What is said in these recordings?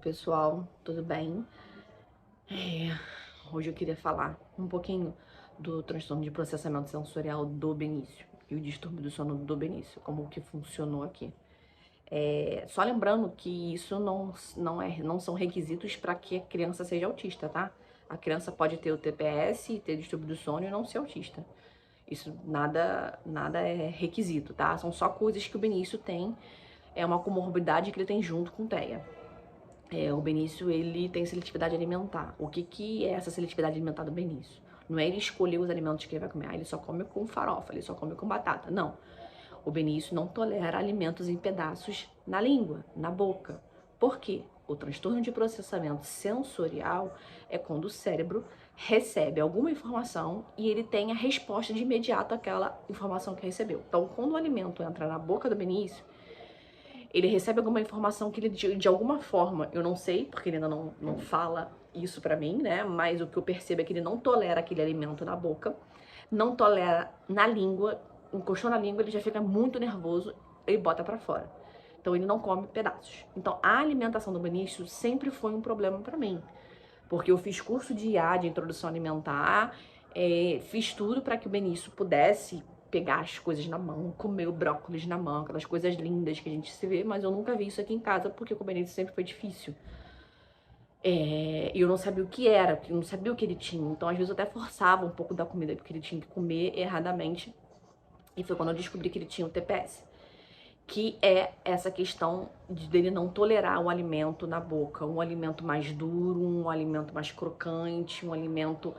pessoal, tudo bem? Hoje eu queria falar um pouquinho do transtorno de processamento sensorial do Benício e o distúrbio do sono do Benício, como que funcionou aqui. Só lembrando que isso não são requisitos para que a criança seja autista, tá? A criança pode ter o TPS, ter distúrbio do sono e não ser autista. Isso nada é requisito, tá? São só coisas que o Benício tem, é uma comorbidade que ele tem junto com o TEA. O Benício, ele tem seletividade alimentar. O que é essa seletividade alimentar do Benício? Não é ele escolher os alimentos que ele vai comer. Ele só come com farofa, ele só come com batata. Não. O Benício não tolera alimentos em pedaços na língua, na boca. Por quê? O transtorno de processamento sensorial é quando o cérebro recebe alguma informação e ele tem a resposta de imediato àquela informação que recebeu. Então, quando o alimento entra na boca do Benício, ele recebe alguma informação que ele, de alguma forma, eu não sei, porque ele ainda não fala isso pra mim, né? Mas o que eu percebo é que ele não tolera aquele alimento na boca, não tolera na língua, encostou na língua, ele já fica muito nervoso e bota pra fora. Então ele não come pedaços. Então a alimentação do Benício sempre foi um problema pra mim, porque eu fiz curso de IA, de introdução alimentar, fiz tudo para que o Benício pudesse pegar as coisas na mão, comer o brócolis na mão, aquelas coisas lindas que a gente se vê, mas eu nunca vi isso aqui em casa, porque com o Benício sempre foi difícil. E eu não sabia o que era, eu não sabia o que ele tinha, então às vezes eu até forçava um pouco da comida, porque ele tinha que comer erradamente, e foi quando eu descobri que ele tinha o TPS, que é essa questão dele não tolerar o alimento na boca, um alimento mais duro, um alimento mais crocante, um alimento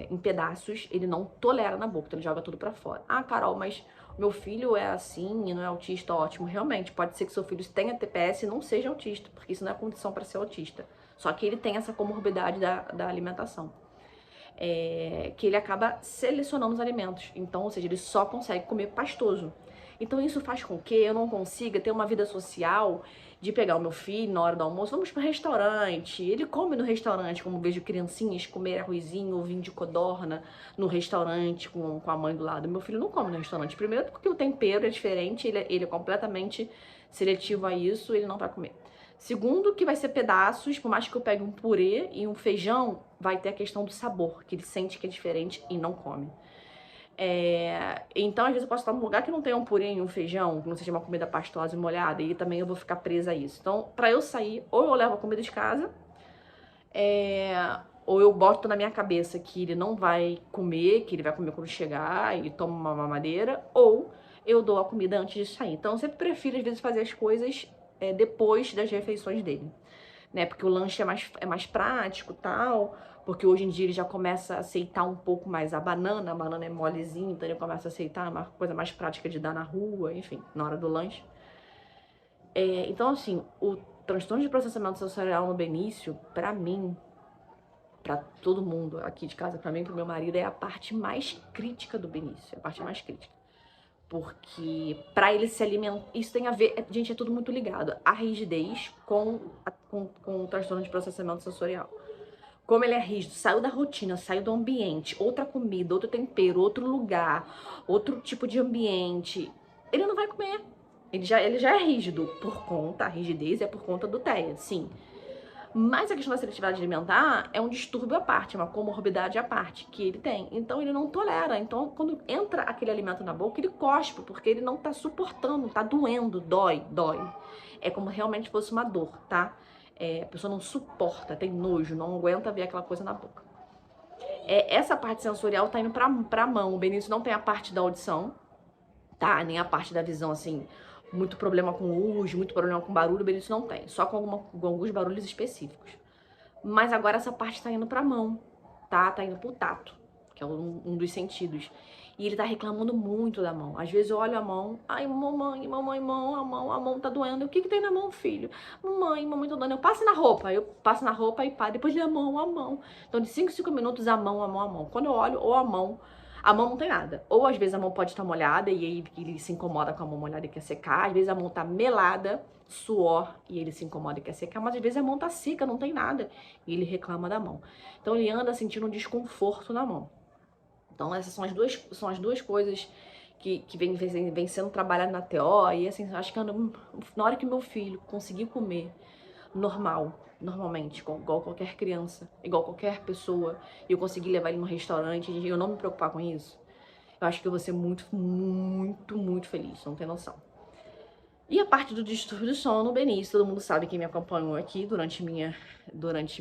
em pedaços, ele não tolera na boca, então ele joga tudo pra fora. Ah, Carol, mas meu filho é assim e não é autista, ótimo. Realmente, pode ser que seu filho tenha TPS e não seja autista, porque isso não é condição para ser autista. Só que ele tem essa comorbidade da alimentação. Que ele acaba selecionando os alimentos. Então, ou seja, ele só consegue comer pastoso. Então, isso faz com que eu não consiga ter uma vida social de pegar o meu filho na hora do almoço, vamos para restaurante. Ele come no restaurante, como vejo criancinhas comer arrozinho ou vinho de codorna no restaurante com a mãe do lado. Meu filho não come no restaurante. Primeiro porque o tempero é diferente, ele é completamente seletivo a isso, ele não vai comer. Segundo, que vai ser pedaços, por mais que eu pegue um purê e um feijão, vai ter a questão do sabor, que ele sente que é diferente e não come. Então, às vezes eu posso estar num lugar que não tenha um purê e um feijão, que não seja uma comida pastosa e molhada, e também eu vou ficar presa a isso. Então, pra eu sair, ou eu levo a comida de casa, ou eu boto na minha cabeça que ele não vai comer, que ele vai comer quando chegar e toma uma mamadeira, ou eu dou a comida antes de sair. Então, eu sempre prefiro, às vezes, fazer as coisas depois das refeições dele, né? Porque o lanche é mais prático, tal, porque hoje em dia ele já começa a aceitar um pouco mais a banana é molezinha, então ele começa a aceitar uma coisa mais prática de dar na rua, enfim, na hora do lanche. Então, assim, o transtorno de processamento sensorial no Benício, pra mim, pra todo mundo aqui de casa, pra mim e pro meu marido, é a parte mais crítica do Benício, é a parte mais crítica. Porque para ele se alimentar, isso tem a ver, gente, é tudo muito ligado. A rigidez com o transtorno de processamento sensorial. Como ele é rígido, saiu da rotina, saiu do ambiente, outra comida, outro tempero, outro lugar, outro tipo de ambiente, ele não vai comer. Ele já é rígido por conta, a rigidez é por conta do TEA, sim. Mas a questão da seletividade alimentar é um distúrbio à parte, uma comorbidade à parte que ele tem. Então ele não tolera. Então quando entra aquele alimento na boca, ele cospe, porque ele não tá suportando, tá doendo, dói. É como realmente fosse uma dor, tá? A pessoa não suporta, tem nojo, não aguenta ver aquela coisa na boca. Essa parte sensorial tá indo pra mão. O Benício não tem a parte da audição, tá? Nem a parte da visão, assim, muito problema com luz, muito problema com barulho, o Benício não tem. Só com alguns barulhos específicos. Mas agora essa parte tá indo pra mão, tá? Tá indo pro tato, que é um dos sentidos. E ele tá reclamando muito da mão. Às vezes eu olho a mão, ai, mão, a mão tá doendo. O que que tem na mão, filho? Mamãe tá doendo. Eu passo na roupa, e pá, depois de a mão. Então de 5 em 5 minutos a mão. Quando eu olho, ou a mão não tem nada. Ou às vezes a mão pode estar molhada e aí ele se incomoda com a mão molhada e quer secar. Às vezes a mão tá melada, suor, e ele se incomoda e quer secar. Mas às vezes a mão tá seca, não tem nada, e ele reclama da mão. Então ele anda sentindo um desconforto na mão. Então essas são as duas coisas que vem sendo trabalhado na TO, e assim, acho que na hora que meu filho conseguir comer normalmente, igual qualquer criança, igual qualquer pessoa, e eu conseguir levar ele num restaurante e eu não me preocupar com isso, eu acho que eu vou ser muito, muito, muito feliz, não tem noção. E a parte do distúrbio do sono, o Benício, todo mundo sabe, quem me acompanhou aqui durante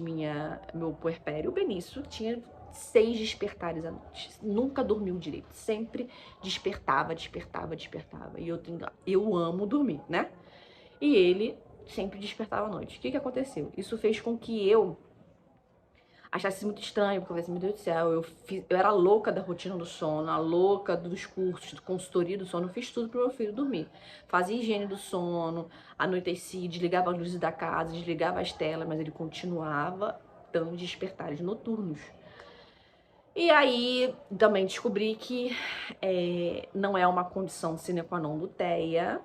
meu puerpério, o Benício tinha 6 despertares à noite. Nunca dormiu direito. Sempre despertava. E eu amo dormir, né? E ele sempre despertava à noite. O que aconteceu? Isso fez com que eu achasse muito estranho, porque eu falei assim, meu Deus do céu, eu era louca da rotina do sono, a louca dos cursos, de consultoria do sono, eu fiz tudo pro meu filho dormir. Fazia higiene do sono, anoitecia, desligava as luzes da casa, desligava as telas, mas ele continuava dando despertares noturnos. E aí também descobri que não é uma condição sine qua non do TEA,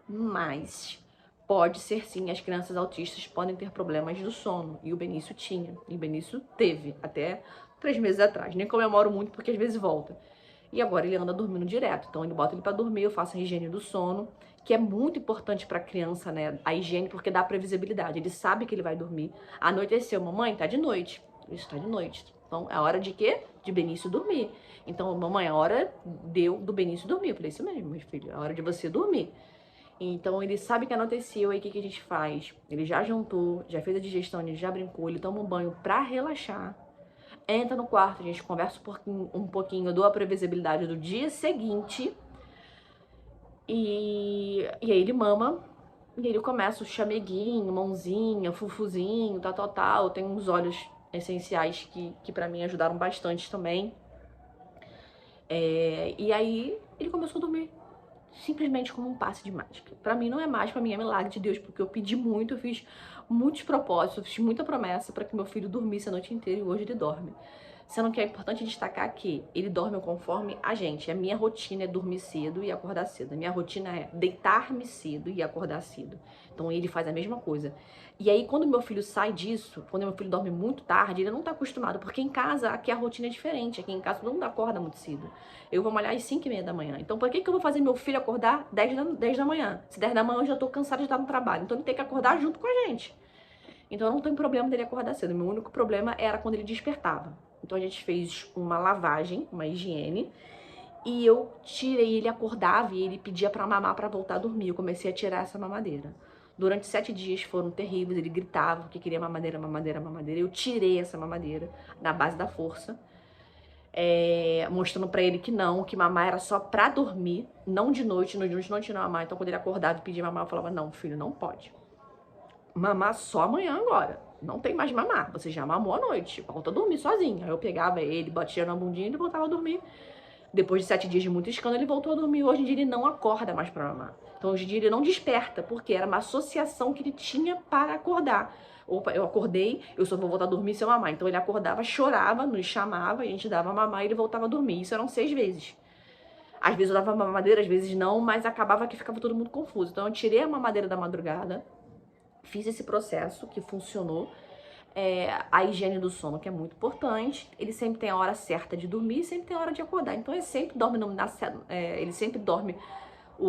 mas pode ser sim, as crianças autistas podem ter problemas do sono. E o Benício tinha. E o Benício teve até 3 meses atrás. Nem comemoro muito porque às vezes volta. E agora ele anda dormindo direto. Então eu boto ele pra dormir, eu faço a higiene do sono, que é muito importante pra criança, né? A higiene, porque dá previsibilidade. Ele sabe que ele vai dormir. Anoiteceu, mamãe, tá de noite. Isso tá de noite. Então é hora de quê? De Benício dormir. Então, mamãe, a hora do Benício dormir. Eu falei, isso mesmo, meu filho, é hora de você dormir. Então ele sabe que anoiteceu, aí o que a gente faz? Ele já jantou, já fez a digestão, ele já brincou, ele toma um banho pra relaxar. Entra no quarto, a gente conversa um pouquinho, eu dou a previsibilidade do dia seguinte. E aí ele mama, e ele começa o chameguinho, mãozinha, fufuzinho, tal. Tem uns óleos essenciais que pra mim ajudaram bastante também. E aí ele começou a dormir simplesmente como um passe de mágica. Pra mim não é mágica, pra mim é milagre de Deus, porque eu pedi muito, eu fiz muitos propósitos, eu fiz muita promessa pra que meu filho dormisse a noite inteira e hoje ele dorme. Sendo que é importante destacar que ele dorme conforme a gente. A minha rotina é dormir cedo e acordar cedo. A minha rotina é deitar-me cedo e acordar cedo. Então ele faz a mesma coisa. E aí quando meu filho sai disso, quando meu filho dorme muito tarde, ele não tá acostumado, porque em casa aqui a rotina é diferente. Aqui em casa todo mundo acorda muito cedo. Eu vou malhar às 5h30 da manhã. Então por que eu vou fazer meu filho acordar 10 da manhã? Se 10 da manhã eu já tô cansada de estar no trabalho. Então ele tem que acordar junto com a gente. Então não tem problema dele acordar cedo. Meu único problema era quando ele despertava. Então a gente fez uma lavagem, uma higiene, e eu tirei, ele acordava e ele pedia pra mamar pra voltar a dormir. Eu comecei a tirar essa mamadeira. Durante 7 dias foram terríveis, ele gritava que queria mamadeira. Eu tirei essa mamadeira na base da força, mostrando pra ele que não, que mamar era só pra dormir, não de noite, no noite não tinha mamar. Então quando ele acordava e pedia mamar, eu falava, não, filho, não pode. Mamar só amanhã agora. Não tem mais mamar. Você já mamou à noite. Volta a dormir sozinho. Aí eu pegava ele, batia na bundinha e ele voltava a dormir. Depois de 7 dias de muito escândalo, ele voltou a dormir. Hoje em dia ele não acorda mais pra mamar. Então hoje em dia ele não desperta, porque era uma associação que ele tinha para acordar. Opa, eu acordei, eu só vou voltar a dormir se eu mamar. Então ele acordava, chorava, nos chamava, a gente dava mamar e ele voltava a dormir. Isso eram 6 vezes. Às vezes eu dava mamadeira, às vezes não, mas acabava que ficava todo mundo confuso. Então eu tirei a mamadeira da madrugada, fiz esse processo que funcionou. A higiene do sono, que é muito importante. Ele sempre tem a hora certa de dormir e sempre tem a hora de acordar. Então ele sempre dorme ele sempre dorme.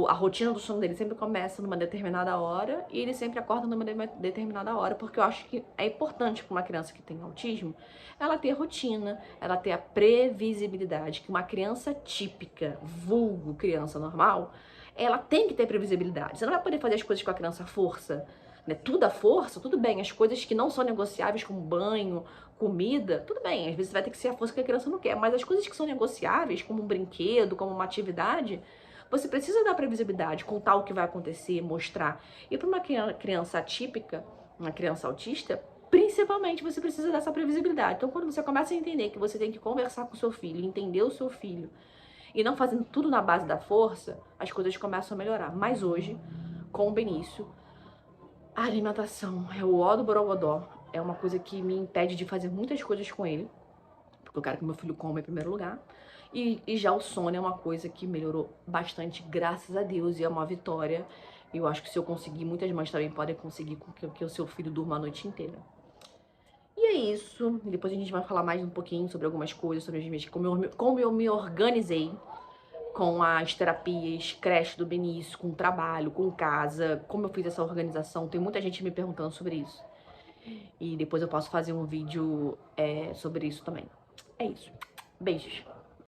A rotina do sono dele sempre começa numa determinada hora e ele sempre acorda numa determinada hora, porque eu acho que é importante para uma criança que tem autismo ela ter rotina, ela ter a previsibilidade, que uma criança típica, vulgo criança normal, ela tem que ter previsibilidade. Você não vai poder fazer as coisas com a criança à força, né? Tudo à força, tudo bem. As coisas que não são negociáveis, como banho, comida, tudo bem. Às vezes vai ter que ser a força que a criança não quer. Mas as coisas que são negociáveis, como um brinquedo, como uma atividade, você precisa dar previsibilidade, contar o que vai acontecer, mostrar. E para uma criança atípica, uma criança autista, principalmente você precisa dessa previsibilidade. Então quando você começa a entender que você tem que conversar com o seu filho, entender o seu filho, e não fazendo tudo na base da força, as coisas começam a melhorar. Mas hoje, com o Benício, a alimentação é o ó do borogodó. É uma coisa que me impede de fazer muitas coisas com ele, porque eu quero que meu filho coma em primeiro lugar. E já o sono é uma coisa que melhorou bastante, graças a Deus, e é uma vitória. Eu acho que se eu conseguir, muitas mães também podem conseguir com que o seu filho durma a noite inteira. E é isso. Depois a gente vai falar mais um pouquinho sobre algumas coisas, sobre como eu me organizei com as terapias, creche do Benício, com trabalho, com casa, como eu fiz essa organização. Tem muita gente me perguntando sobre isso. E depois eu posso fazer um vídeo sobre isso também. É isso. Beijos.